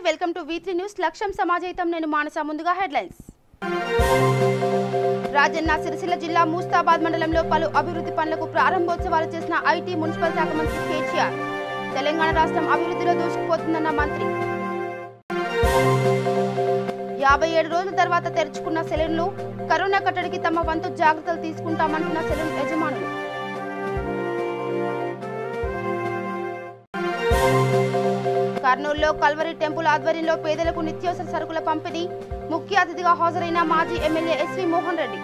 Welcome to V3 news. లక్ష్యం సమాజయితం. నేను మానస. ముందుగా హెడ్లైన్స్. రాజన్న సిరిసిల్ల జిల్లా మూస్తాబాద్ మండలంలో పలు అభివృద్ధి పనులకు ప్రారంభోత్సవాలు చేసిన ఐటీ మున్సిపల్ శాఖ మంత్రి కేటీఆర్. తెలంగాణ రాష్ట్రం అభివృద్ధిలో దూసుకుపోతుందన్న మంత్రి. 57 రోజుల తర్వాత తెరుచుకున్న సెలూన్లు. కరోనా కట్టడికి తమ వంతు జాగ్రత్తలు తీసుకుంటామంటున్న సెలూన్ యజమానులు. కర్నూలులో కల్వరి టెంపుల్ ఆధ్వర్యంలో పేదలకు నిత్యావసర సరుకుల పంపిణీ. ముఖ్య అతిథిగా హాజరైన మాజీ ఎమ్మెల్యే ఎస్వి మోహన్ రెడ్డి.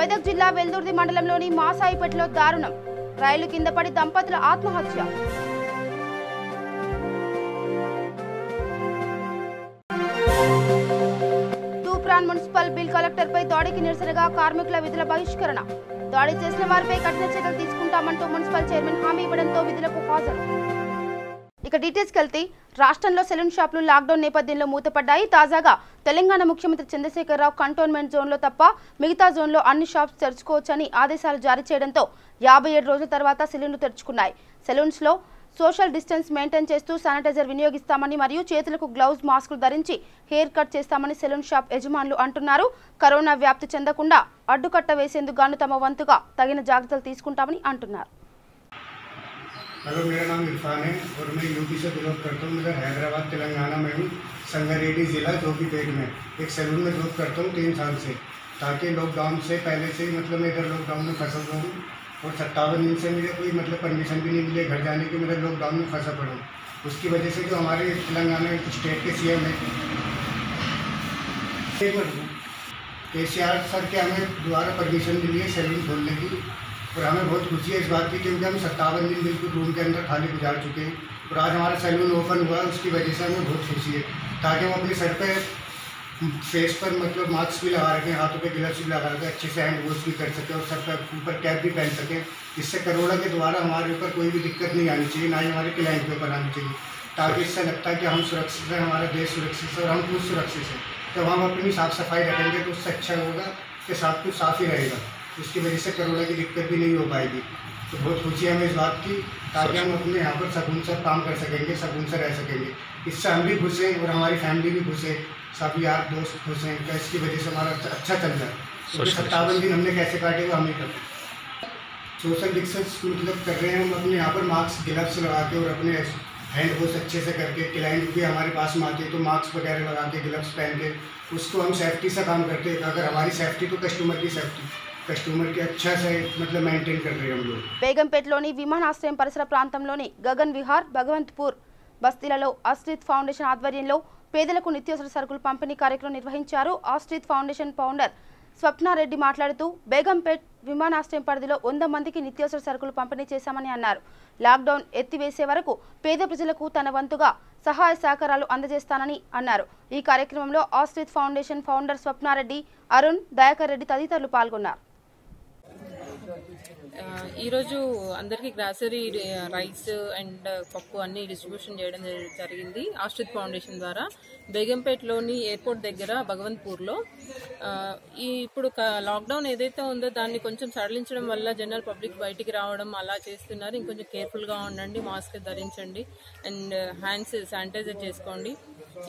మెదక్ జిల్లా వెల్దుర్తి మండలంలోని మాసాయిపేటలో దారుణం. రైలు కింద పడి దంపతుల ఆత్మహత్య. తూప్రాన్ మున్సిపల్ బిల్ కలెక్టర్పై దాడికి నిరసనగా కార్మికుల విధుల బహిష్కరణ. దాడి చేసిన వారిపై కఠిన చర్యలు తీసుకుంటామంటూ మున్సిపల్ చైర్మన్ హామీ ఇవ్వడంతో విధులకు హాజరు. ఇక డీటెయిల్స్కి వెళ్తే రాష్ట్రంలో సెలూన్ షాపులు లాక్డౌన్ నేపథ్యంలో మూతపడ్డాయి. తాజాగా తెలంగాణ ముఖ్యమంత్రి చంద్రశేఖరరావు కంటోన్మెంట్ జోన్లో తప్ప మిగతా జోన్లో అన్ని షాప్స్ తెరుచుకోవచ్చని ఆదేశాలు జారీ చేయడంతో 57 రోజుల తర్వాత సెలూన్లు తెరుచుకున్నాయి. సెలూన్స్లో సోషల్ డిస్టెన్స్ మెయింటైన్ చేస్తూ శానిటైజర్ వినియోగిస్తామని మరియు చేతులకు గ్లౌజ్ మాస్కులు ధరించి హెయిర్ కట్ చేస్తామని సెలూన్ షాప్ యజమానులు అంటున్నారు. కరోనా వ్యాప్తి చెందకుండా అడ్డుకట్ట వేసేందుకు గాను తమ వంతుగా తగిన జాగ్రత్తలు తీసుకుంటామని అంటున్నారు. हेलो, मेरा नाम इरफान है और मैं यूपी से बिलोंग करता हूँ। मैं हैदराबाद तेलंगाना में हूँ। संगारेड्डी ज़िला जोकीपेट में एक सैलून में जॉब करता हूँ 3 साल से, ताकि लॉकडाउन से पहले से ही मैं इधर लॉकडाउन में फंसा हुआ हूँ और 57 दिन से मुझे कोई परमिशन भी नहीं मिले घर जाने की। मैं लॉकडाउन में फंसा पड़ा हूँ। उसकी वजह से जो हमारे तेलंगाना स्टेट के CM है KCR सर के हमें दोबारा परमिशन मिली है सैलून खोलने की और हमें बहुत खुशी है इस बात की, क्योंकि हम 57 दिन बिल्कुल रूम के अंदर खाली गुजार चुके हैं और आज हमारा सैलून ओपन हुआ है। उसकी वजह से हमें बहुत खुशी है, ताकि हम अपने सर पे फेस पर मास्क भी लगा रखें, हाथों पे ग्लव्स भी लगा रखें, अच्छे से हैंड वॉश भी कर सकें और सर पर ऊपर कैप भी पहन सकें। इससे कोरोना के द्वारा हमारे ऊपर कोई भी दिक्कत नहीं आनी चाहिए, ना ही हमारे क्लाइंट के ऊपर आनी चाहिए, ताकि इससे लगता है कि हम सुरक्षित हैं, हमारा देश सुरक्षित है और हम खुद सुरक्षित हैं। जब हम अपनी साफ़ सफाई रखेंगे तो उससे अच्छा होगा कि सब कुछ साफ़ ही रहेगा। उसकी वजह से कोरोना की दिक्कत भी नहीं हो पाएगी। तो बहुत खुशी है हमें इस बात की, ताकि हम अपने यहाँ पर सुकून से काम कर सकेंगे, सुकून से रह सकेंगे। इससे हम भी खुश हैं और हमारी फैमिली भी खुश है, सब यार दोस्त खुश हैं। तो इसकी वजह से हमारा अच्छा चल रहा है। क्योंकि 57 दिन हमने कैसे काटे वो हम ही करते हैं। सोशल डिस्टेंस कर रहे हैं हम अपने यहाँ पर मास्क ग्लव्स लगा के और अपने हैंड वॉश अच्छे से करके। क्लाइंट भी हमारे पास में आते हैं तो मास्क वगैरह लगा के ग्लव्स पहन के उसको हम सेफ्टी से काम करते हैं। अगर हमारी सेफ्टी तो कस्टमर की सेफ्टी, కస్టమర్ కి अच्छा से మెయింటైన్ कर रहे हैं हम लोग। బేగంపేటలోని విమానాశ్రయం పరిసర ప్రాంతంలోని గగన్ విహార్, భగవంత్పూర్ బస్తీలలో ఆస్ట్రిత్ ఫౌండేషన్ ఆధ్వర్యంలో పేదలకు నిత్యావసర సరుకులు పంపిణీ కార్యక్రమం నిర్వహించారు. ఆస్ట్రిత్ ఫౌండేషన్ ఫౌండర్ స్వప్నారెడ్డి మాట్లాడుతూ బేగంపేట్ విమానాశ్రయం పరిధిలో 100 మందికి నిత్యావసర సరుకులు పంపిణీ చేశామని అన్నారు. లాక్డౌన్ ఎత్తివేసే వరకు పేద ప్రజలకు తన వంతుగా సహాయ సహకారాలు అందజేస్తానని అన్నారు. ఈ కార్యక్రమంలో ఆస్ట్రిత్ ఫౌండేషన్ ఫౌండర్ స్వప్నారెడ్డి, అరుణ్, దయాకర్ రెడ్డి తదితరులు పాల్గొన్నారు. ఈరోజు అందరికీ గ్రాసరీ రైస్ అండ్ పప్పు అన్ని డిస్ట్రిబ్యూషన్ చేయడం జరిగింది ఆస్ట్రిత్ ఫౌండేషన్ ద్వారా. బేగంపేటలోని ఎయిర్పోర్ట్ దగ్గర భగవంత్పూర్లో ఇప్పుడు లాక్డౌన్ ఏదైతే ఉందో దాన్ని కొంచెం సడలించడం వల్ల జనరల్ పబ్లిక్ బయటికి రావడం అలా చేస్తున్నారు. ఇంకొంచెం కేర్ఫుల్గా ఉండండి, మాస్క్ ధరించండి అండ్ హ్యాండ్స్ శానిటైజర్ చేసుకోండి.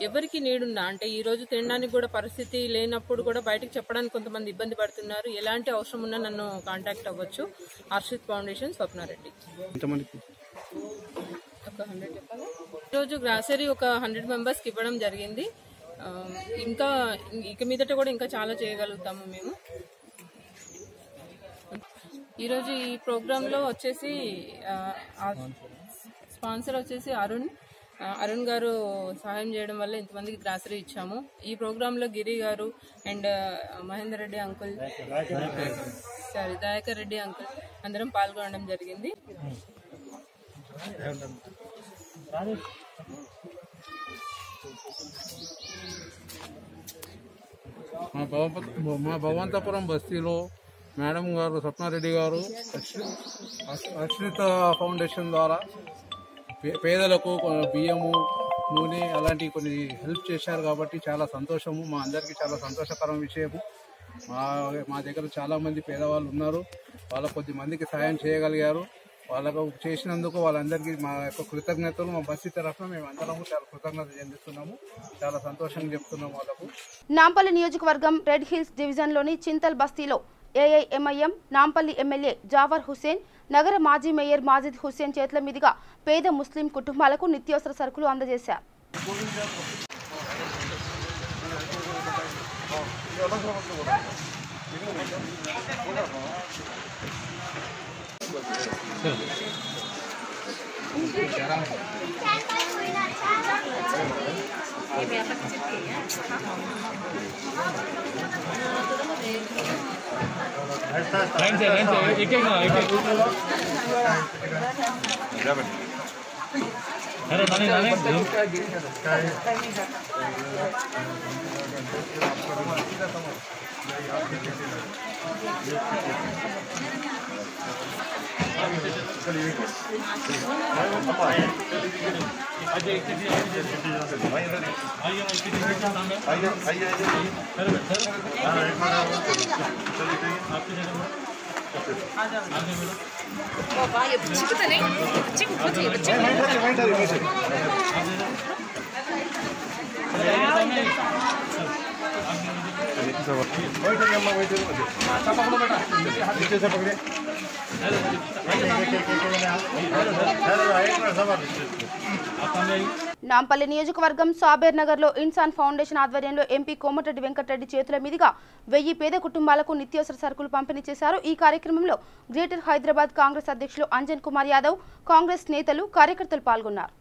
ఎవరికి నీడున్నా అంటే ఈ రోజు తినడానికి కూడా పరిస్థితి లేనప్పుడు కూడా బయటకు చెప్పడానికి కొంతమంది ఇబ్బంది పడుతున్నారు. ఎలాంటి అవసరం ఉన్నా నన్ను కాంటాక్ట్ అవ్వచ్చు. ఆస్ట్రిత్ ఫౌండేషన్, స్వప్నారెడ్డి. ఈరోజు గ్రాసరీ ఒక 100 మెంబర్స్కి ఇవ్వడం జరిగింది. ఇక మీదట కూడా ఇంకా చాలా చేయగలుగుతాము మేము. ఈరోజు ఈ ప్రోగ్రాంలో వచ్చేసి స్పాన్సర్ వచ్చేసి అరుణ్ గారు సహాయం చేయడం వల్ల ఇంతమందికి గ్రాసరీ ఇచ్చాము. ఈ ప్రోగ్రాంలో గిరి గారు and Mahender Reddy uncle, Dayakar Reddy uncle అందరం పాల్గొనడం జరిగింది. మా భగవంతపురం బస్తీలో మేడం గారు స్వప్నారెడ్డి గారు అశ్రిత ఫౌండేషన్ ద్వారా పేదలకు బియ్యము, నూనె అలాంటి కొన్ని హెల్ప్ చేశారు కాబట్టి చాలా సంతోషము. మా అందరికీ చాలా సంతోషకరమైన విషయము. మా దగ్గర చాలామంది పేదవాళ్ళు ఉన్నారు, వాళ్ళ కొద్ది మందికి సాయం చేయగలిగారు. వాళ్ళకు చేసినందుకు వాళ్ళందరికీ మా యొక్క కృతజ్ఞతలు. మా బస్తీ తరఫున మేము అందరము చాలా కృతజ్ఞత చెందిస్తున్నాము. చాలా సంతోషంగా చెప్తున్నాము వాళ్ళకు. నాంపల్లి నియోజకవర్గం రెడ్ హిల్స్ డివిజన్లోని చింతల్ బస్తీలో ఏఐఎంఐఎం నాంపల్లి ఎమ్మెల్యే జావర్ హుసేన్, నగర మాజీ మేయర్ మాజిద్ హుసేన్ చేతుల మీదుగా పేద ముస్లిం కుటుంబాలకు నిత్యావసర సరుకులు అందజేశారు. నాంపల్లి నియోజకవర్గం సాబేర్ నగర్ లో ఇన్సాన్ ఫౌండేషన్ ఆధ్వర్యంలో ఎంపీ కోమటిరెడ్డి వెంకటరెడ్డి చేతుల మీదుగా 1000 పేద కుటుంబాలకు నిత్యావసర సరుకులు పంపిణీ చేశారు. ఈ కార్యక్రమంలో గ్రేటర్ హైదరాబాద్ కాంగ్రెస్ అధ్యక్షులు అంజన్ కుమార్ యాదవ్, కాంగ్రెస్ నేతలు, కార్యకర్తలు పాల్గొన్నారు.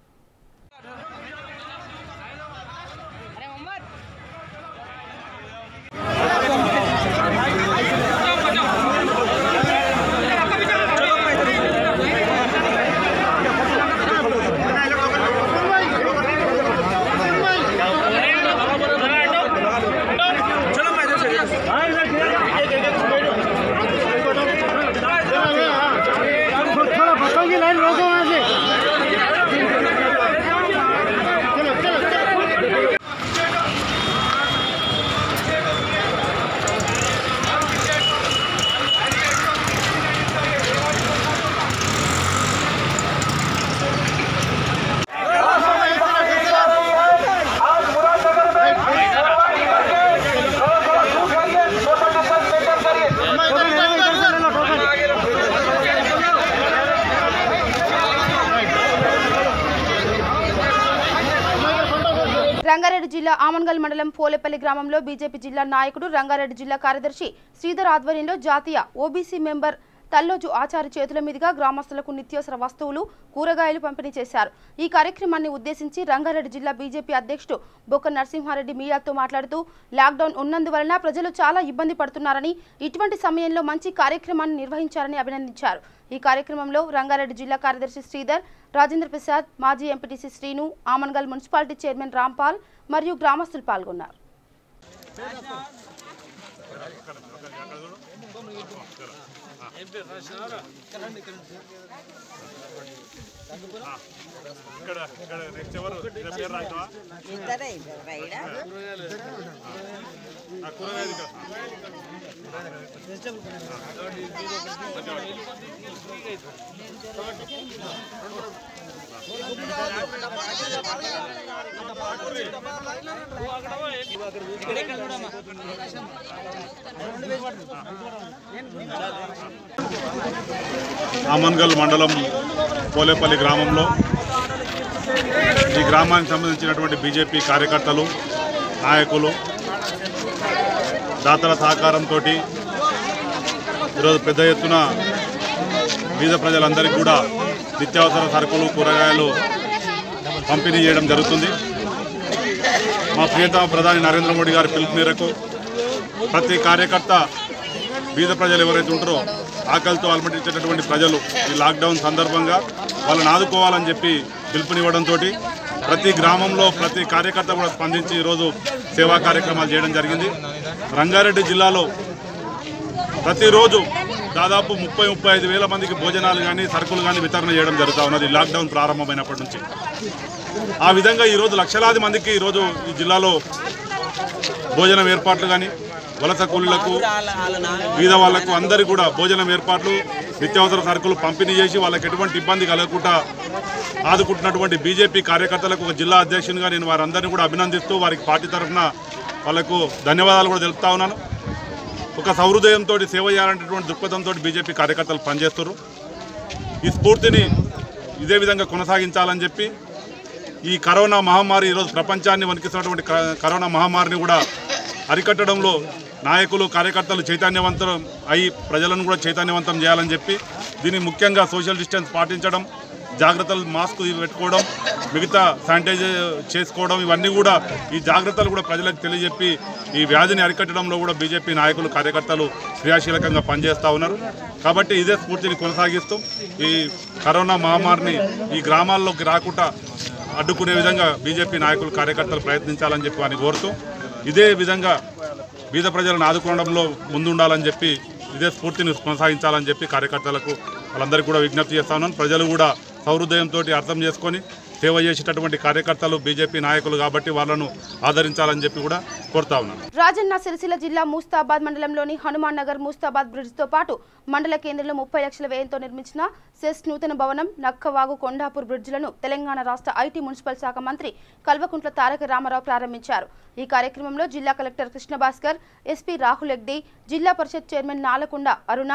రంగారెడ్డి జిల్లా ఆమన్గల్ మండలం పోలేపల్లి గ్రామంలో బీజేపీ జిల్లా నాయకుడు రంగారెడ్డి జిల్లా కార్యదర్శి శ్రీధర్ ఆధ్వర్యంలో జాతీయ ఓబీసీ మెంబర్ తల్లోజు ఆచారి చేతుల మీదుగా గ్రామస్తులకు నిత్యావసర వస్తువులు, కూరగాయలు పంపిణీ చేశారు. ఈ కార్యక్రమాన్ని ఉద్దేశించి రంగారెడ్డి జిల్లా బీజేపీ అధ్యక్షుడు బొక్క నరసింహారెడ్డి మీడియాతో మాట్లాడుతూ లాక్డౌన్ ఉన్నందువలన ప్రజలు చాలా ఇబ్బంది పడుతున్నారని, ఇటువంటి సమయంలో మంచి కార్యక్రమాన్ని నిర్వహించారని అభినందించారు. ఈ కార్యక్రమంలో రంగారెడ్డి జిల్లా కార్యదర్శి శ్రీధర్, రాజేంద్ర ప్రసాద్, మాజీ MPTC Srinu, Amangal municipality chairman Rampal మరియు గ్రామస్తులు పాల్గొన్నారు. ఆమన్గల్ మండలం పోలేపల్లి గ్రామంలో ఈ గ్రామానికి సంబంధించినటువంటి బీజేపీ కార్యకర్తలు, నాయకులు, దాతల సహకారంతో ఈరోజు పెద్ద ఎత్తున బీద ప్రజలందరికీ కూడా నిత్యావసర సరుకులు, కూరగాయలు పంపిణీ చేయడం జరుగుతుంది. మా ప్రియతమ ప్రధాని నరేంద్ర మోడీ గారి పిలుపు మేరకు ప్రతి కార్యకర్త బీద ప్రజలు ఎవరైతే ఉంటారో, ఆకలితో అలమటించేటటువంటి ప్రజలు ఈ లాక్డౌన్ సందర్భంగా వాళ్ళని ఆదుకోవాలని చెప్పి పిలుపునివ్వడంతో ప్రతి గ్రామంలో ప్రతి కార్యకర్త కూడా స్పందించి ఈరోజు సేవా కార్యక్రమాలు చేయడం జరిగింది. రంగారెడ్డి జిల్లాలో ప్రతిరోజు దాదాపు 30-35 వేల మందికి భోజనాలు కానీ, సరుకులు కానీ వితరణ చేయడం జరుగుతూ ఉన్నది లాక్డౌన్ ప్రారంభమైనప్పటి నుంచి. ఆ విధంగా ఈరోజు లక్షలాది మందికి ఈరోజు ఈ జిల్లాలో భోజనం ఏర్పాట్లు కానీ, వలస కూలీలకు, బీద వాళ్లకు అందరికీ కూడా భోజనం ఏర్పాట్లు, నిత్యావసర సరుకులు పంపిణీ చేసి వాళ్ళకి ఎటువంటి ఇబ్బంది కలగకుండా ఆదుకుంటున్నటువంటి బీజేపీ కార్యకర్తలకు ఒక జిల్లా అధ్యక్షునిగా నేను వారందరినీ కూడా అభినందిస్తూ వారికి పార్టీ తరఫున వాళ్ళకు ధన్యవాదాలు కూడా తెలుపుతా ఉన్నాను. ఒక సహృదయంతో సేవ చేయాలనేటువంటి దృక్పథంతో బీజేపీ కార్యకర్తలు పనిచేస్తారు. ఈ స్ఫూర్తిని ఇదే విధంగా కొనసాగించాలని చెప్పి ఈ కరోనా మహమ్మారి ఈరోజు ప్రపంచాన్ని వణికిస్తున్నటువంటి కరోనా మహమ్మారిని కూడా అరికట్టడంలో నాయకులు కార్యకర్తలు చైతన్యవంతం అయి ప్రజలను కూడా చైతన్యవంతం చేయాలని చెప్పి దీన్ని ముఖ్యంగా సోషల్ డిస్టెన్స్ పాటించడం, జాగ్రత్తలు మాస్క్ పెట్టుకోవడం, మిగతా శానిటైజర్ చేసుకోవడం, ఇవన్నీ కూడా ఈ జాగ్రత్తలు కూడా ప్రజలకు తెలియజెప్పి ఈ వ్యాధిని అరికట్టడంలో కూడా బీజేపీ నాయకులు కార్యకర్తలు క్రియాశీలకంగా పనిచేస్తూ ఉన్నారు. కాబట్టి ఇదే స్ఫూర్తిని కొనసాగిస్తూ ఈ కరోనా మహమ్మారిని ఈ గ్రామాల్లోకి రాకుండా అడ్డుకునే విధంగా బీజేపీ నాయకులు కార్యకర్తలు ప్రయత్నించాలని చెప్పి వారిని కోరుతూ ఇదే విధంగా బీద ప్రజలను ఆదుకోవడంలో ముందుండాలని చెప్పి ఇదే స్ఫూర్తిని కొనసాగించాలని చెప్పి కార్యకర్తలకు వాళ్ళందరికీ కూడా విజ్ఞప్తి చేస్తా ఉన్నాను. ప్రజలు కూడా సహృదయంతో అర్థం చేసుకొని సేవ చేసేటటువంటి కార్యకర్తలు బీజేపీ నాయకులు కాబట్టి వాళ్ళను ఆదరించాలని చెప్పి కూడా కోరుతా ఉన్నాను. రాజన్న సిరిసిల్ల జిల్లా ముస్తాబాద్ మండలంలోని హనుమాన్ నగర్ ముస్తాబాద్ బ్రిడ్జ్తో పాటు మండల కేంద్రంలో 30 లక్షల వ్యయంతో నిర్మించిన సెస్ నూతన భవనం, నక్కవాగు, కొండాపూర్ బ్రిడ్జ్లను తెలంగాణ రాష్ట్ర ఐటీ మున్సిపల్ శాఖ మంత్రి కల్వకుంట్ల తారక రామారావు ప్రారంభించారు. ఈ కార్యక్రమంలో జిల్లా collector Krishnabhaskar, SP Rahul Hegde, Zilla Parishad chairman Nalakonda Aruna,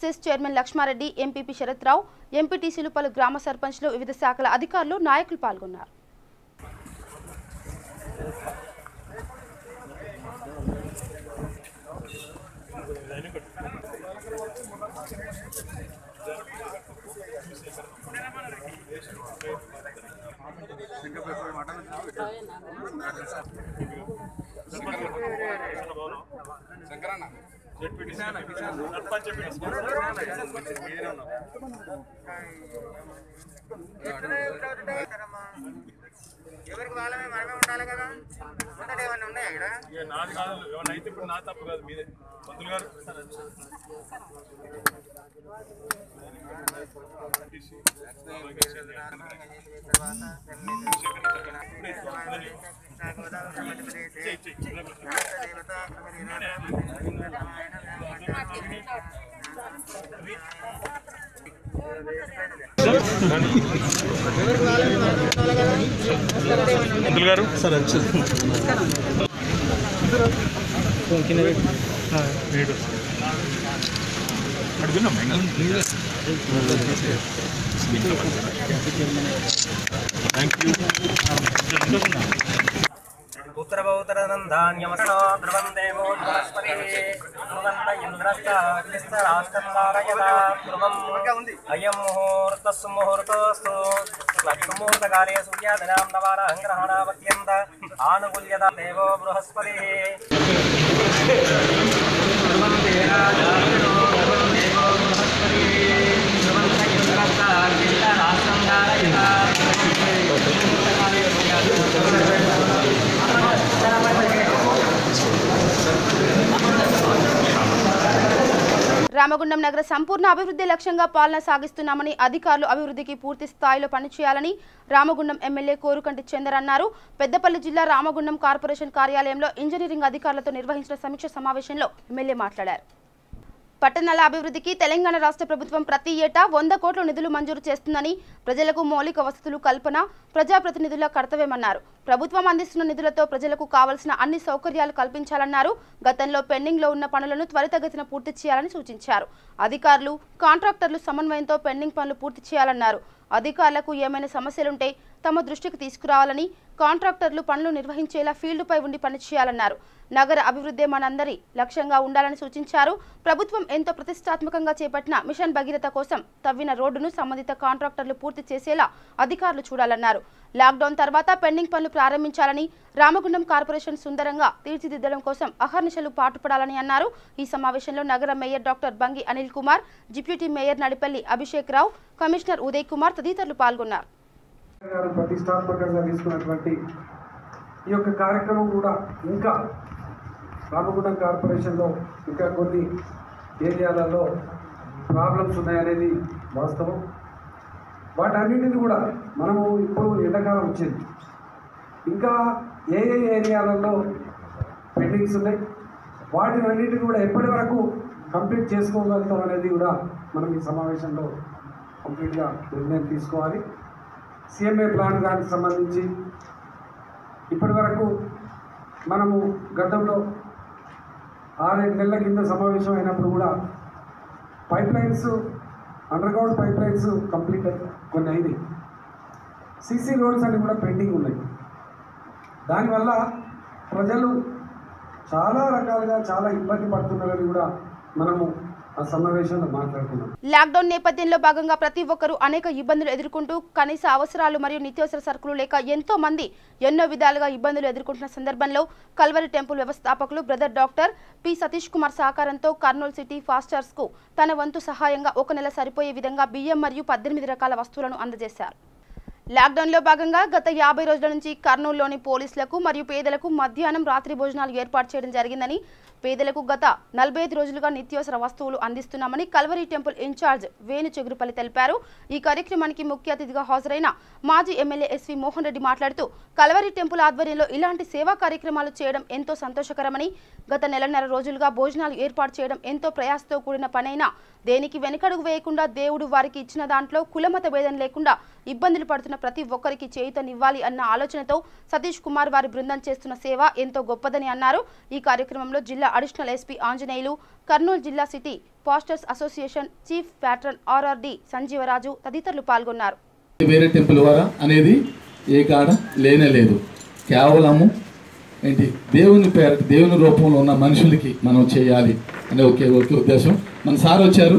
CESS chairman Lakshmareddy, MPP Sharathrao, ఎంపీటీసీలు, పలు గ్రామ సర్పంచ్లు, వివిధ శాఖల అధికారులు, నాయకులు పాల్గొన్నారు. ఎవరికి వాళ్ళమే మనమే ఉండాలి కదా. మొదట ఏమన్నా ఉన్నాయా ఇక్కడ? నాది కాదు, ఏమన్నా అయితే ఇప్పుడు నా తప్పు కాదు, మీదే. మంత్రులు గారు उत्तरभौतरनन्दान्यमसो ध्रुवं देवो बृहस्पतिः ध्रुवन्त इन्द्रश्चाग्निस्तराष्ट्रन्नारयता ध्रुवम् अयं मुहूर्तस्सु मुहूर्तोऽस्तु लक्ष्मुहूर्तकाले सूर्यादनां नवानां ग्रहाणावत्यन्त आनुकूल्यता देवो बृहस्पतिः ध्रुवं देराजानो ध्रुवं देवो बृहस्पतिः ध्रुवन्त इन्द्रश्चाग्निस्तराष्ट्रन्नारयता రామగుండం నగర సంపూర్ణ అభివృద్ధి లక్ష్యంగా పాలన సాగిస్తున్నామని, అధికారులు అభివృద్ధికి పూర్తి స్థాయిలో పనిచేయాలని రామగుండం ఎమ్మెల్యే కోరుకంటి చందర్ అన్నారు. పెద్దపల్లి జిల్లా రామగుండం కార్పొరేషన్ కార్యాలయంలో ఇంజనీరింగ్ అధికారులతో నిర్వహించిన సమీక్ష సమావేశంలో ఎమ్మెల్యే మాట్లాడారు. పట్టణాల అభివృద్ధికి తెలంగాణ రాష్ట్ర ప్రభుత్వం ప్రతి ఏటా 100 కోట్ల నిధులు మంజూరు చేస్తుందని, ప్రజలకు మౌలిక వసతులు కల్పన ప్రజాప్రతినిధుల కర్తవ్యమన్నారు. ప్రభుత్వం అందిస్తున్న నిధులతో ప్రజలకు కావాల్సిన అన్ని సౌకర్యాలు కల్పించాలన్నారు. గతంలో పెండింగ్లో ఉన్న పనులను త్వరితగతిన పూర్తి చేయాలని సూచించారు. అధికారులు, కాంట్రాక్టర్లు సమన్వయంతో పెండింగ్ పనులు పూర్తి చేయాలన్నారు. అధికారులకు ఏమైనా సమస్యలుంటే తమ దృష్టికి తీసుకురావాలని, కాంట్రాక్టర్లు పనులు నిర్వహించేలా ఫీల్డ్పై ఉండి పనిచేయాలన్నారు. నగర అభివృద్ధి మనందరి లక్ష్యంగా ఉండాలని సూచించారు. ప్రభుత్వం ఎంతో ప్రతిష్టాత్మకంగా చేపట్టిన మిషన్ భగీరథ కోసం తవ్విన రోడ్డును సంబంధిత కాంట్రాక్టర్లు పూర్తి చేసేలా అధికారులు చూడాలన్నారు. లాక్డౌన్ తర్వాత పెండింగ్ పనులు ప్రారంభించాలని, రామగుండం కార్పొరేషన్ సుందరంగా తీర్చిదిద్దడం కోసం అహర్నిశలు పాటుపడాలని అన్నారు. ఈ సమావేశంలో నగర mayor doctor Bangi Anil Kumar, deputy mayor Nadipalli Abhishek Rao, commissioner Uday Kumar తదితరులు పాల్గొన్నారు. ప్రతిష్టాత్మకంగా తీసుకున్నటువంటి ఈ యొక్క కార్యక్రమం కూడా ఇంకా రామగుండం కార్పొరేషన్లో ఇంకా కొన్ని ఏరియాలలో ప్రాబ్లమ్స్ ఉన్నాయనేది వాస్తవం. వాటన్నింటినీ కూడా మనము ఇప్పుడు ఎండాకాలం వచ్చింది, ఇంకా ఏ ఏరియాలలో పెండింగ్స్ ఉన్నాయి వాటిని అన్నింటినీ కూడా ఎప్పటి వరకు కంప్లీట్ చేసుకోగలుగుతాం అనేది కూడా మనం ఈ సమావేశంలో కంప్లీట్గా నిర్ణయం తీసుకోవాలి. సిఎంఏ ప్లాన్ దానికి సంబంధించి ఇప్పటి వరకు మనము గతంలో 6-7 నెలల కింద సమావేశం అయినప్పుడు కూడా pipe lines, underground pipe lines complete కొన్ని అయినాయి. సీసీ రోడ్స్ అన్ని కూడా పెండింగ్ ఉన్నాయి. దానివల్ల ప్రజలు చాలా రకాలుగా చాలా ఇబ్బంది పడుతున్నారని కూడా మనము ఆ సమావేశంలో మాట్లాడుకున్నాం. లాక్డౌన్ నేపథ్యంలో భాగంగా ప్రతి ఒక్కరూ అనేక ఇబ్బందులు ఎదుర్కొంటూ కనీస అవసరాలు మరియు నిత్యావసర సరుకులు లేక ఎంతో మంది ఎన్నో విధాలుగా ఇబ్బందులు ఎదుర్కొంటున్న సందర్భంలో కల్వరి టెంపుల్ వ్యవస్థాపకులు brother doctor P Satish Kumar సహకారంతో కర్నూలు సిటీ ఫాస్టర్స్ కు తన వంతు సహాయంగా 1 నెల సరిపోయే విధంగా బియ్యం మరియు 18 రకాల వస్తువులను అందజేశారు. లాక్డౌన్లో భాగంగా గత 50 రోజుల నుంచి కర్నూలులోని పోలీసులకు మరియు పేదలకు మధ్యాహ్నం రాత్రి భోజనాలు ఏర్పాటు చేయడం జరిగిందని, పేదలకు గత 45 రోజులుగా నిత్యావసర వస్తువులు అందిస్తున్నామని కల్వరి టెంపుల్ ఇన్ఛార్జ్ వేణు చెగురుపల్లి తెలిపారు. ఈ కార్యక్రమానికి ముఖ్య అతిథిగా హాజరైన మాజీ ఎమ్మెల్యే ఎస్వి మోహన్ రెడ్డి మాట్లాడుతూ కల్వరి టెంపుల్ ఆధ్వర్యంలో ఇలాంటి సేవా కార్యక్రమాలు చేయడం ఎంతో సంతోషకరమని, గత 1.5 రోజులుగా భోజనాలు ఏర్పాటు చేయడం ఎంతో ప్రయాసతో కూడిన పనైనా దేనికి వెనుకడుగు వేయకుండా దేవుడు వారికి ఇచ్చిన దాంట్లో కులమత భేదం లేకుండా ఇబ్బందులు పడుతున్న ప్రతి ఒక్కరికి చేయూతనివ్వాలి అన్న ఆలోచనతో సతీష్ కుమార్ వారి బృందం చేస్తున్న సేవ ఎంతో గొప్పదని అన్నారు. ఈ కార్యక్రమంలో జిల్లా అడిషనల్ ఎస్పీ ఆంజనేయులు, కర్నూలు జిల్లా city pastors association chief patron RRD Sanjeevaraju తదితరులు పాల్గొన్నారు. వేరే టెంపుల్ వారా అనేది ఏ కాడ లేనే లేదు. కేవలము ఏంటి దేవుని పేరు, దేవుని రూపంలో ఉన్న మనుషులకి మనం చేయాలి అనే ఒకే ఉద్దేశం. మన సార్ వచ్చారు,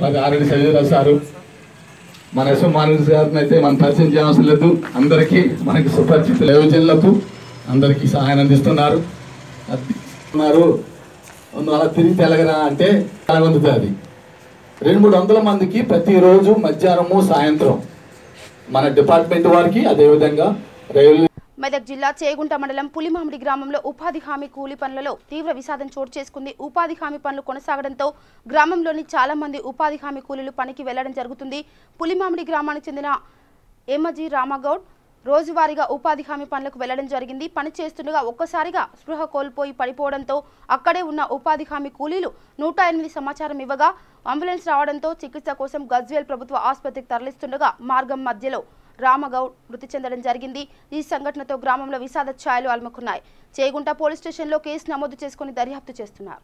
మరి ఆల్రెడీ సంజీవరాజు సారు, మన యశ్వమానస్ గారిని అయితే మనం పరిచయం చేయవలసిన లేదు. అందరికీ మనకి సుపరిచిత యువజనులకు అందరికీ సహాయం అందిస్తున్నారు. అలా తిరిగి తెలగరా అంటే చాలా అందుతుంది. 200-300 మందికి ప్రతిరోజు మధ్యాహ్నము సాయంత్రం మన డిపార్ట్మెంట్ వారికి, అదేవిధంగా రైల్వే. మెదక్ జిల్లా చేగుంట మండలం పులిమామిడి గ్రామంలో ఉపాధి హామీ కూలీ పనులలో తీవ్ర విషాదం చోటు చేసుకుంది. ఉపాధి హామీ పనులు కొనసాగడంతో గ్రామంలోని చాలా మంది ఉపాధి హామీ కూలీలు పనికి వెళ్లడం జరుగుతుంది. పులిమామిడి గ్రామానికి చెందిన ఎమ్మజీ రామగౌడ్ రోజువారీగా ఉపాధి హామీ పనులకు వెళ్లడం జరిగింది. పని చేస్తుండగా ఒక్కసారిగా స్పృహ కోల్పోయి పడిపోవడంతో అక్కడే ఉన్న ఉపాధి హామీ కూలీలు 108 సమాచారం ఇవ్వగా అంబులెన్స్ రావడంతో చికిత్స కోసం గజ్వేల్ ప్రభుత్వ ఆసుపత్రికి తరలిస్తుండగా మార్గం మధ్యలో రామగౌడ్ మృతి చెందడం జరిగింది. ఈ సంఘటనతో గ్రామంలో విషాద ఛాయలు అలుముకున్నాయి. చేగుంట పోలీస్ స్టేషన్లో కేసు నమోదు చేసుకుని దర్యాప్తు చేస్తున్నారు.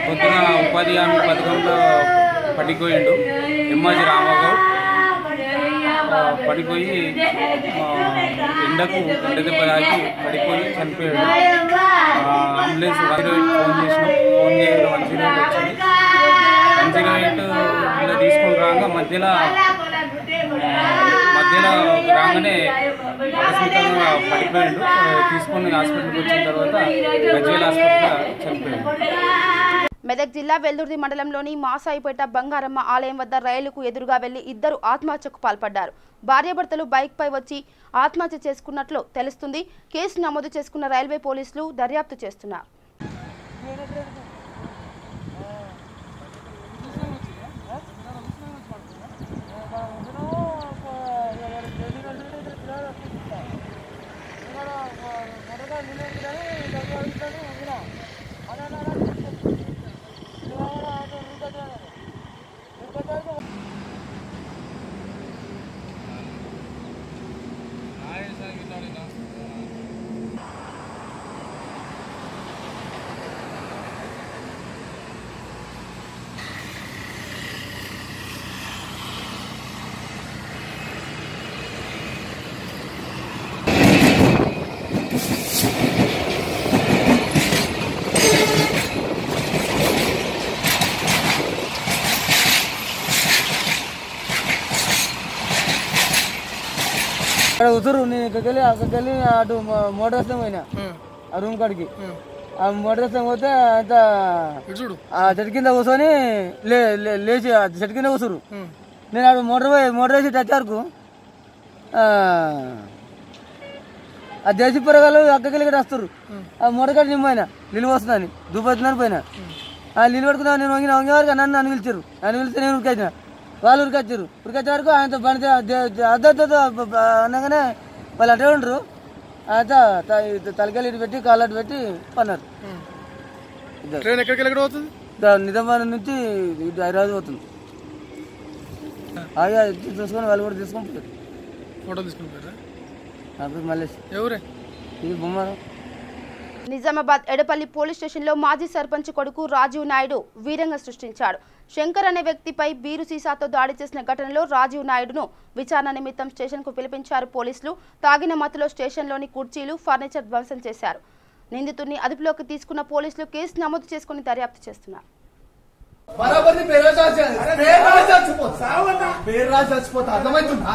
పొద్దున ఉపాధి హామీ పథకంలో పడిపోయిండు ఎమ్మజీ రామగౌడ్. పడిపోయి ఎండకు ఎండ దెబ్బ తాకి పడిపోయి చనిపోయాడు. అంబులెన్స్ 108 ఫోన్ చేసినాం. ఫోన్ చేయడం 108 వచ్చింది. 108 తీసుకుని రాగా మధ్యలో రాగానే ఆకస్మికంగా పడిపోయాడు. తీసుకొని హాస్పిటల్కి వచ్చిన తర్వాత గజ్వేల్ హాస్పిటల్లో చనిపోయాడు. మెదక్ జిల్లా వెల్దుర్తి మండలంలోని మాసాయిపేట బంగారమ్మ ఆలయం వద్ద రైలుకు ఎదురుగా వెళ్లి ఇద్దరు ఆత్మహత్యకు పాల్పడ్డారు. భార్యాభర్తలు బైక్ పై వచ్చి ఆత్మహత్య చేసుకున్నట్లు తెలుస్తుంది. కేసు నమోదు చేసుకున్న రైల్వే పోలీసులు దర్యాప్తు చేస్తున్నారు. ఉసురు. నేను అక్కడికి వెళ్ళి అటు మోటార్ వస్తే పోయినా ఆ రూమ్ కాడికి. ఆ మోటార్ వస్తే పోతే అంత ఆ చెట్టు కింద కూర్చొని లేచి ఆ చెట్టు కింద కూసురు. నేను అటు మోటార్ వేసి టచ్ వరకు ఆ దేశీ పొరగాలు అక్కడికి వస్తారు. ఆ మోటార్ కాడ నిమ్మైనా నీళ్ళు వస్తుందని దుబ్బతున్నాను పోయినా. ఆ నీళ్ళు పడుకున్నా నేను వంగిన వరకు నన్ను పిలిచారు. నన్ను పిలిస్తే నేను ఉరికొచ్చిన. వాళ్ళు ఉరికొచ్చారు. ఉరికొచ్చే వరకు ఆయనతో బండి అద్దతో అనగానే వాళ్ళు అట్టే ఉండరు. అంతా తలకాయలు ఇటు పెట్టి కాళ్ళు అటు పెట్టి పన్నారు. నిజామాబాద్ నుంచి ఇటు హైదరాబాద్ పోతుంది. అయ్యా చూసుకొని వాళ్ళు కూడా తీసుకొని పోయారు. ఫోటో తీసుకుని పోయారా? నా పేరు మల్లేష్. ఎవరే? ఇది బొమ్మారం. నిజామాబాద్ ఎడపల్లి పోలీస్ స్టేషన్లో మాజీ సర్పంచ్ కొడుకు రాజీవ్ నాయుడు వీరంగం సృష్టించాడు. శంకర్ అనే వ్యక్తిపై బీరు సీసాతో దాడి చేసిన ఘటనలో రాజీవ్ నాయుడును విచారణ నిమిత్తం స్టేషన్కు పిలిపించారు పోలీసులు. తాగిన మత్తులో స్టేషన్లోని కుర్చీలు, ఫర్నిచర్ ధ్వంసం చేశారు. నిందితుడిని అదుపులోకి తీసుకున్న పోలీసులు కేసు నమోదు చేసుకుని దర్యాప్తు చేస్తున్నారు. అర్థమవుతుందా?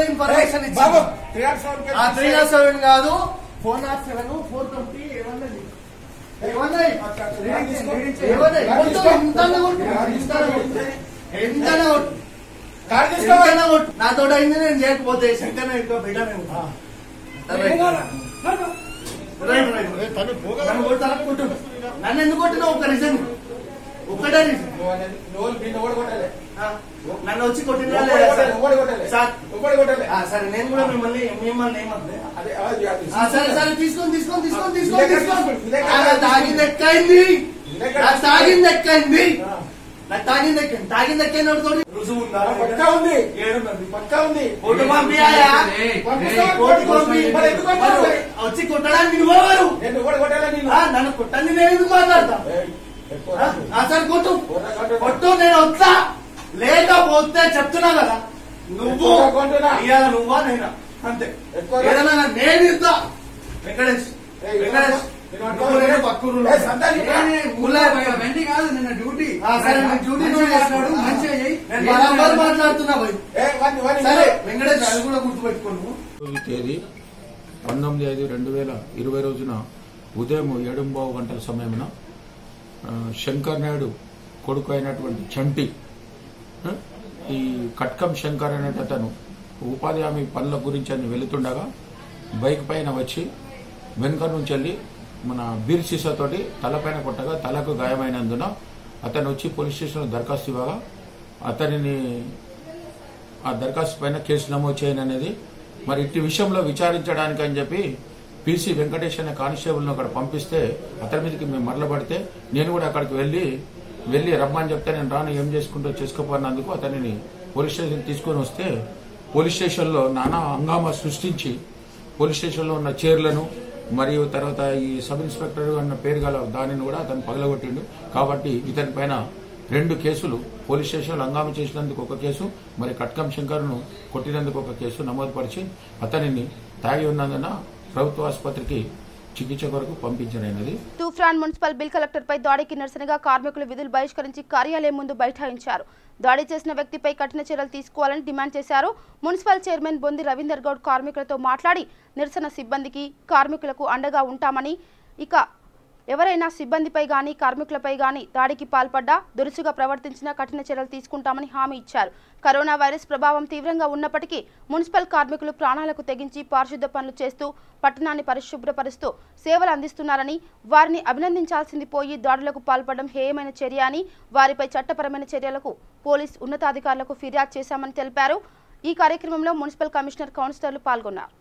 ఇన్ఫర్మేషన్ కాదు 407 420 నాతో అయింది. నేను చేయకపోతే శంకర్ బిడ్డ నన్ను ఎందుకు కొట్టినా ఒక రీజన్ ఒక్కటే రీజన్ నన్ను వచ్చి కొట్టినా సరే నేను కూడా మిమ్మల్ని ఏమన్నా సరే సరే తీసుకొని తాగింది ఎక్కైంది నాకు తాగింది ఎక్కైన రుజువు వచ్చి కొట్టడానికి నువ్వెవరు? నన్ను కొట్టండి. నేను ఎందుకు మాట్లాడతా? సరే కొట్టు నేను వస్తా. లేకపోతే చెప్తున్నా కదా నువ్వు ఇయ్యాల నువ్వా నేనా అంతే. ఏదైనా నేను ఇస్తా. వెంకటేష్ మాట్లాడుతున్నా తేదీ 19/5/2020 రోజున ఉదయం 7:15 గంటల సమయమున శంకర్ నాయుడు కొడుకు అయినటువంటి చంటి ఈ కట్కం శంకర్ అనేటతను ఉపాధి హామీ పనుల గురించి అని వెళుతుండగా బైక్ పైన వచ్చి వెనుక నుంచి వెళ్ళి మన బీర్ సీసాతోటి తలపైన కొట్టగా తలకు గాయమైనందున అతను వచ్చి పోలీస్ స్టేషన్లో దరఖాస్తు ఇవ్వగా అతనిని ఆ దరఖాస్తు పైన కేసు నమోదు చేయననేది మరి ఇట్టి విషయంలో విచారించడానికి అని చెప్పి పీసీ వెంకటేష్ అనే కానిస్టేబుల్ను అక్కడ పంపిస్తే అతని మీదకి మేము మరలబడితే నేను కూడా అక్కడికి వెళ్ళి రమ్మని చెప్తే నేను రాను ఏం చేసుకుంటూ చేసుకోపోయినందుకు అతనిని పోలీస్ స్టేషన్ తీసుకొని వస్తే పోలీస్ స్టేషన్లో నానా హంగామా సృష్టించి పోలీస్ స్టేషన్లో ఉన్న చైర్లను మరియు తర్వాత ఈ సబ్ ఇన్స్పెక్టర్ అన్న పేరు గల దానిని కూడా అతను పగలగొట్టిండు. కాబట్టి ఇతని పైన 2 కేసులు పోలీస్ స్టేషన్లో హంగామా చేసినందుకు ఒక కేసు, మరి కట్కం శంకర్ను కొట్టినందుకు ఒక కేసు నమోదుపరిచి అతనిని తాగి ఉన్నందున ప్రభుత్వ ఆసుపత్రికి చికిత్స కొరకు పంపించనైనది. తూప్రాన్ మున్సిపల్ బిల్ కలెక్టర్ పై దాడికి నిరసనగా కార్మికులు విధులు బహిష్కరించి కార్యాలయం ముందు బైఠాయించారు. దాడి చేసిన వ్యక్తిపై కఠిన చర్యలు తీసుకోవాలని డిమాండ్ చేశారు. మున్సిపల్ చైర్మన్ బొంది రవీందర్ గౌడ్ కార్మికులతో మాట్లాడి నిరసన సిబ్బందికి కార్మికులకు అండగా ఉంటామని, ఇక ఎవరైనా సిబ్బందిపై గానీ కార్మికులపై గానీ దాడికి పాల్పడ్డా దురుసుగా ప్రవర్తించినా కఠిన చర్యలు తీసుకుంటామని హామీ ఇచ్చారు. కరోనా వైరస్ ప్రభావం తీవ్రంగా ఉన్నప్పటికీ మున్సిపల్ కార్మికులు ప్రాణాలకు తెగించి పారిశుద్ధ పనులు చేస్తూ పట్టణాన్ని పరిశుభ్రపరుస్తూ సేవలు అందిస్తున్నారని, వారిని అభినందించాల్సింది పోయి దాడులకు పాల్పడడం హేయమైన చర్య అని, వారిపై చట్టపరమైన చర్యలకు పోలీస్ ఉన్నతాధికారులకు ఫిర్యాదు చేశామని తెలిపారు. ఈ కార్యక్రమంలో మున్సిపల్ కమిషనర్, కౌన్సిలర్లు పాల్గొన్నారు.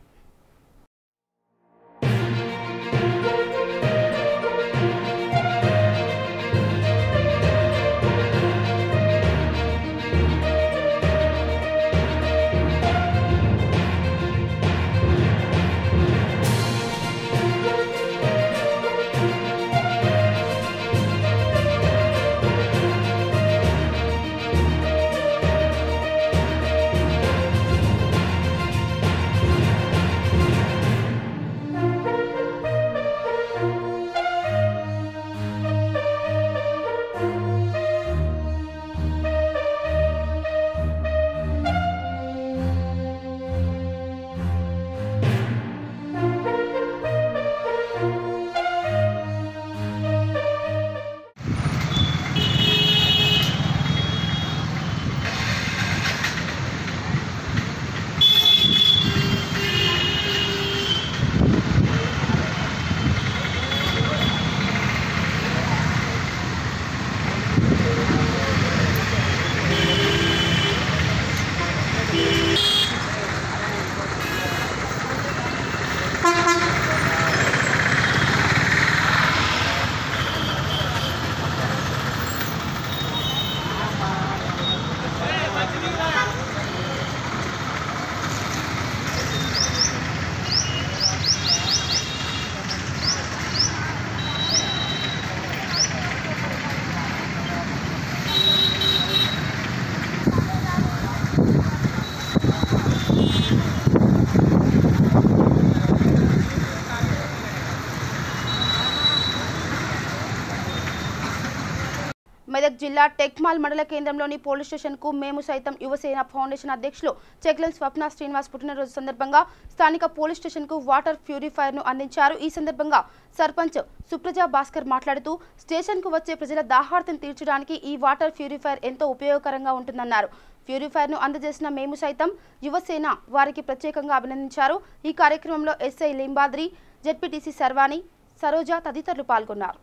మెదక్ జిల్లా టెక్మాల్ మండల కేంద్రంలోని పోలీస్ స్టేషన్కు మేము సైతం యువసేన ఫౌండేషన్ అధ్యక్షులు చెక్లం స్వప్న శ్రీనివాస్ పుట్టినరోజు సందర్భంగా స్థానిక పోలీస్ స్టేషన్కు వాటర్ ప్యూరిఫైర్ను అందించారు. ఈ సందర్భంగా సర్పంచ్ సుప్రజా భాస్కర్ మాట్లాడుతూ స్టేషన్కు వచ్చే ప్రజల దాహార్తిని తీర్చడానికి ఈ వాటర్ ప్యూరిఫైర్ ఎంతో ఉపయోగకరంగా ఉంటుందన్నారు. ప్యూరిఫైర్ను అందజేసిన మేము సైతం యువసేన వారికి ప్రత్యేకంగా అభినందించారు. ఈ కార్యక్రమంలో ఎస్ఐ లింబాద్రి, జెడ్పీటీసీ సర్వాణి, సరోజ తదితరులు పాల్గొన్నారు.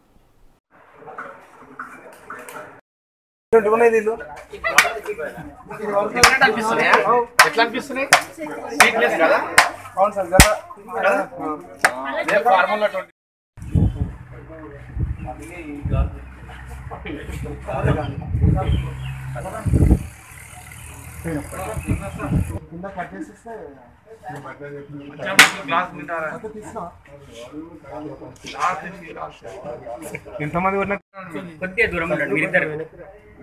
ఎంతమంది కొద్దిగా దూరం ఉండండి మీరిద్దరు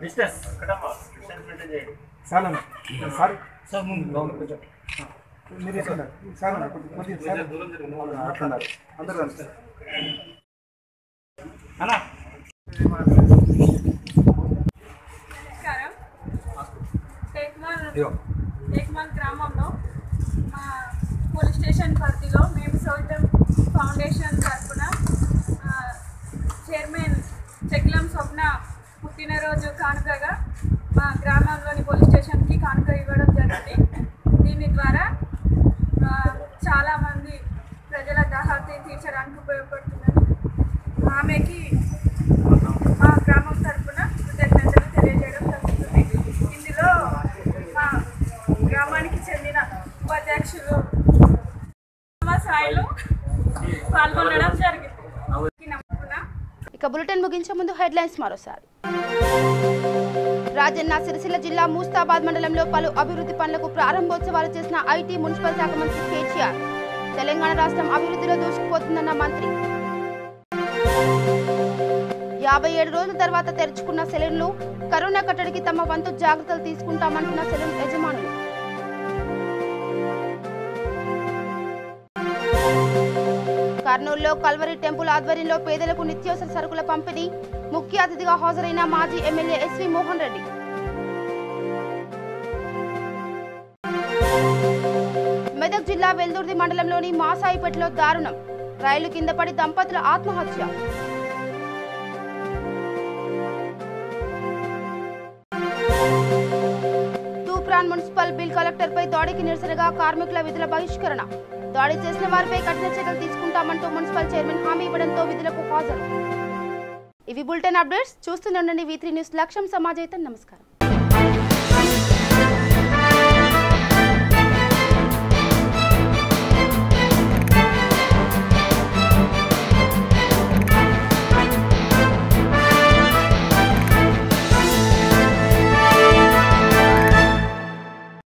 బిజినెస్ సార్ సార్ సార్ మీరు సార్ అందరూ అన్నా టేక్మాల్ గ్రామంలో మా పోలీస్ స్టేషన్ పరిధిలో మేము సౌతం ఫౌండేషన్ తరఫున చైర్మన్ చెక్లం స్వప్న పుట్టినరోజు కానుకగా మా గ్రామంలోని పోలీస్ స్టేషన్కి కానుక ఇవ్వడం జరిగింది. దీని ద్వారా చాలామంది ప్రజల దాహార్తి తీర్చడానికి ఉపయోగపడుతుందని ఆమెకి మా గ్రామం తరఫున కృతజ్ఞతలు తెలియజేయడం జరుగుతుంది. ఇందులో మా గ్రామానికి చెందిన ఉపాధ్యక్షులు స్థాయిలో పాల్గొనడం జరిగింది. ఇక బులెటిన్ ముగించే ముందు హెడ్లైన్స్ మరోసారి. రాజన్న సిరిసిల్ల జిల్లా మూస్తాబాద్ మండలంలో పలు అభివృద్ధి పనులకు ప్రారంభోత్సవాలు చేసిన ఐటీ మున్సిపల్ శాఖ మంత్రి కేటీఆర్. తెలంగాణ రాష్ట్రం అభివృద్ధిలో దూసుకుపోతుందన్న మంత్రి. 57 రోజుల తర్వాత తెరుచుకున్న సెలూన్లు కరోనా కట్టడికి తమ వంతు జాగ్రత్తలు తీసుకుంటామంటున్న సెలూన్ యజమానులు. కర్నూలులో కల్వరి టెంపుల్ ఆధ్వర్యంలో పేదలకు నిత్యావసర సరుకుల పంపిణీ. ముఖ్య అతిథిగా హాజరైన మాజీ ఎమ్మెల్యే ఎస్వి మోహన్ రెడ్డి. మెదక్ జిల్లా వెల్దుర్తి మండలంలోని మాసాయిపేటలో దారుణం. రైలు కింద పడి దంపతుల ఆత్మహత్య. తూప్రాన్ మున్సిపల్ బిల్ కలెక్టర్పై దాడికి నిరసనగా కార్మికుల విధుల బహిష్కరణ. దాడి చేసిన వారిపై కఠిన చర్యలు తీసుకుంటామంటూ మున్సిపల్ చైర్మన్ హామీ ఇవ్వడంతో విధులకు హాజరు. ఇవి బులెటిన్ అప్డేట్స్. చూస్తూనే ఉండండి V3 న్యూస్. లక్ష్యం సమాజైతం. నమస్కారం.